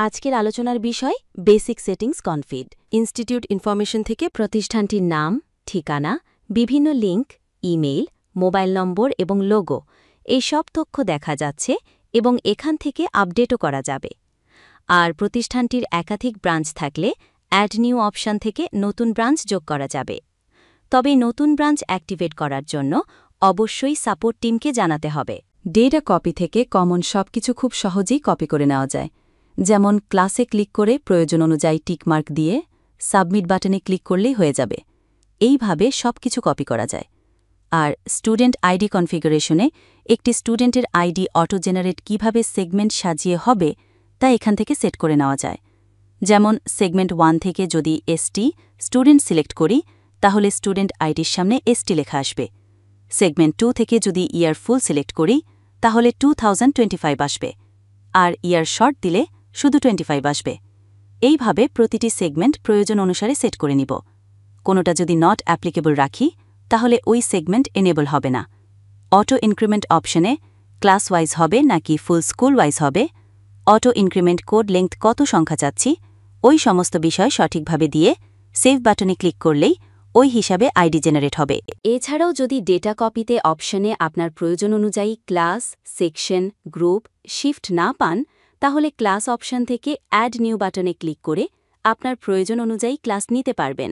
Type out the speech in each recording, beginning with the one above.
আজকের আলোচনার বিষয় basic settings config. Institute information থেকে প্রতিষ্ঠানটির নাম, ঠিকানা, বিভিন্ন লিঙ্ক, ইমেইল, মোবাইল নম্বর এবং লোগো এই সব তথ্য দেখা যাচ্ছে এবং এখান থেকে আপডেটও করা যাবে। আর প্রতিষ্ঠানটির একাধিক ব্রাঞ্চ থাকলে অ্যাড নিউ অপশন থেকে নতুন ব্রাঞ্চ যোগ করা যাবে। তবে নতুন ব্রাঞ্চ অ্যাক্টিভেট করার জন্য অবশ্যই সাপোর্ট টিমকে জানাতে হবে। ডেটা কপি থেকে কমন সবকিছু খুব সহজেই কপি করে নেওয়া যায়। যেমন ক্লাসে ক্লিক করে প্রয়োজন অনুযায়ী টিকমার্ক দিয়ে সাবমিট বাটনে ক্লিক করলেই হয়ে যাবে। এইভাবে সবকিছু কপি করা যায়। আর স্টুডেন্ট আইডি কনফিগারেশনে একটি স্টুডেন্টের আইডি অটো জেনারেট কীভাবে সেগমেন্ট সাজিয়ে হবে তা এখান থেকে সেট করে নেওয়া যায়। যেমন সেগমেন্ট 1 থেকে যদি এসটি স্টুডেন্ট সিলেক্ট করি তাহলে স্টুডেন্ট আইডির সামনে এসটি লেখা আসবে। সেগমেন্ট 2 থেকে যদি ইয়ার ফুল সিলেক্ট করি তাহলে 2025 আসবে, আর ইয়ার শর্ট দিলে শুধু 25 আসবে। এইভাবে প্রতিটি সেগমেন্ট প্রয়োজন অনুসারে সেট করে নিব। কোনোটা যদি নট অ্যাপ্লিকেবল রাখি তাহলে ওই সেগমেন্ট এনেবল হবে না। অটো ইনক্রিমেন্ট অপশনে ক্লাস ওয়াইজ হবে নাকি ফুল স্কুল ওয়াইজ হবে, অটো ইনক্রিমেন্ট কোড লেংথ কত সংখ্যা চাচ্ছি, ওই সমস্ত বিষয় সঠিকভাবে দিয়ে সেভ বাটনে ক্লিক করলেই ওই হিসাবে আইডি জেনারেট হবে। এছাড়াও যদি ডেটা কপিতে অপশনে আপনার প্রয়োজন অনুযায়ী ক্লাস, সেকশন, গ্রুপ, শিফট না পান তাহলে ক্লাস অপশন থেকে অ্যাড নিউ বাটনে ক্লিক করে আপনার প্রয়োজন অনুযায়ী ক্লাস নিতে পারবেন।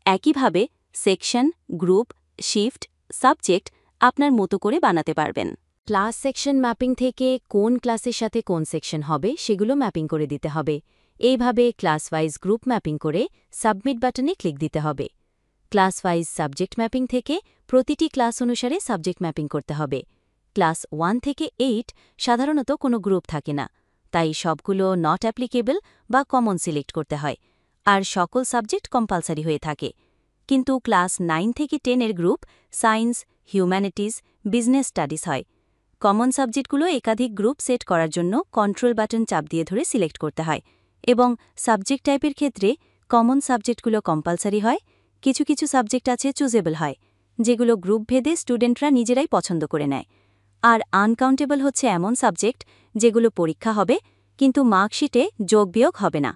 একইভাবে সেকশন, গ্রুপ, শিফট, সাবজেক্ট আপনার মতো করে বানাতে পারবেন। ক্লাস সেকশন ম্যাপিং থেকে কোন ক্লাসের সাথে কোন সেকশন হবে সেগুলো ম্যাপিং করে দিতে হবে। এইভাবে ক্লাস ওয়াইজ গ্রুপ ম্যাপিং করে সাবমিট বাটনে ক্লিক দিতে হবে। ক্লাস ওয়াইজ সাবজেক্ট ম্যাপিং থেকে প্রতিটি ক্লাস অনুসারে সাবজেক্ট ম্যাপিং করতে হবে। ক্লাস 1 থেকে 8 সাধারণত কোনো গ্রুপ থাকে না, তাই সবগুলো নট অ্যাপ্লিকেবল বা কমন সিলেক্ট করতে হয়, আর সকল সাবজেক্ট কম্পালসারি হয়ে থাকে। কিন্তু ক্লাস 9 থেকে 10 এর group science, humanities, business studies হয়। কমন সাবজেক্টগুলো একাধিক গ্রুপ সেট করার জন্য কন্ট্রোল বাটন চাপ দিয়ে ধরে সিলেক্ট করতে হয়, এবং সাবজেক্ট টাইপের ক্ষেত্রে কমন সাবজেক্টগুলো কম্পালসারি হয়। কিছু কিছু সাবজেক্ট আছে চুজেবল হয়, যেগুলো গ্রুপ ভেদে স্টুডেন্টরা নিজেরাই পছন্দ করে নেয়। আর আনকাউন্টেবল হচ্ছে এমন সাবজেক্ট যেগুলো পরীক্ষা হবে কিন্তু মার্কশিটে যোগ বিয়োগ হবে না।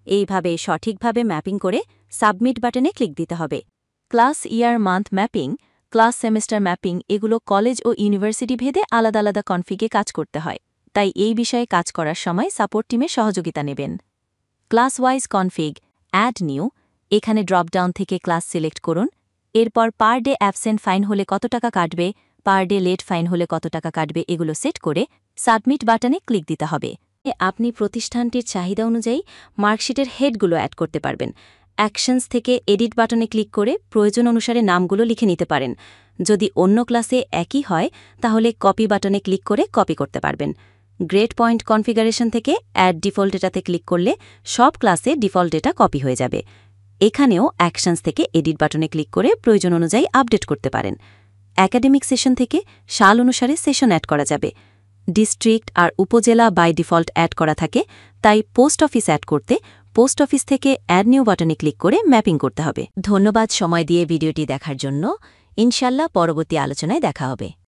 এইভাবে সঠিকভাবে ম্যাপিং করে সাবমিট বাটনে ক্লিক দিতে হবে। ক্লাস ইয়ার month mapping, class semester mapping এগুলো কলেজ ও ইউনিভার্সিটি ভেদে আলাদা আলাদা কনফিগে কাজ করতে হয়, তাই এই বিষয়ে কাজ করার সময় সাপোর্ট টিমের সহযোগিতা নেবেন। Class wise config, add new, এখানে ড্রপডাউন থেকে ক্লাস সিলেক্ট করুন। এরপর পার ডে অ্যাবসেন্ট ফাইন হলে কত টাকা কাটবে, পার ডে লেট ফাইন হলে কত টাকা কাটবে এগুলো সেট করে সাবমিট বাটনে ক্লিক দিতে হবে। আপনি প্রতিষ্ঠানটির চাহিদা অনুযায়ী মার্কশিটের হেডগুলো অ্যাড করতে পারবেন। অ্যাকশনস থেকে এডিট বাটনে ক্লিক করে প্রয়োজন অনুসারে নামগুলো লিখে নিতে পারেন। যদি অন্য ক্লাসে একই হয় তাহলে কপি বাটনে ক্লিক করে কপি করতে পারবেন। গ্রেড পয়েন্ট কনফিগারেশন থেকে অ্যাড ডিফল্ট ডেটাতে ক্লিক করলে সব ক্লাসে ডিফল্ট ডেটা কপি হয়ে যাবে। এখানেও অ্যাকশনস থেকে এডিট বাটনে ক্লিক করে প্রয়োজন অনুযায়ী আপডেট করতে পারেন। একাডেমিক সেশন থেকে সাল অনুসারে সেশন অ্যাড করা যাবে। ডিস্ট্রিক্ট আর উপজেলা বাই ডিফল্ট অ্যাড করা থাকে, তাই পোস্ট অফিস অ্যাড করতে পোস্ট অফিস থেকে অ্যাড নিউ বাটনে ক্লিক করে ম্যাপিং করতে হবে। ধন্যবাদ সময় দিয়ে ভিডিওটি দেখার জন্য। ইনশাল্লাহ পরবর্তী আলোচনায় দেখা হবে।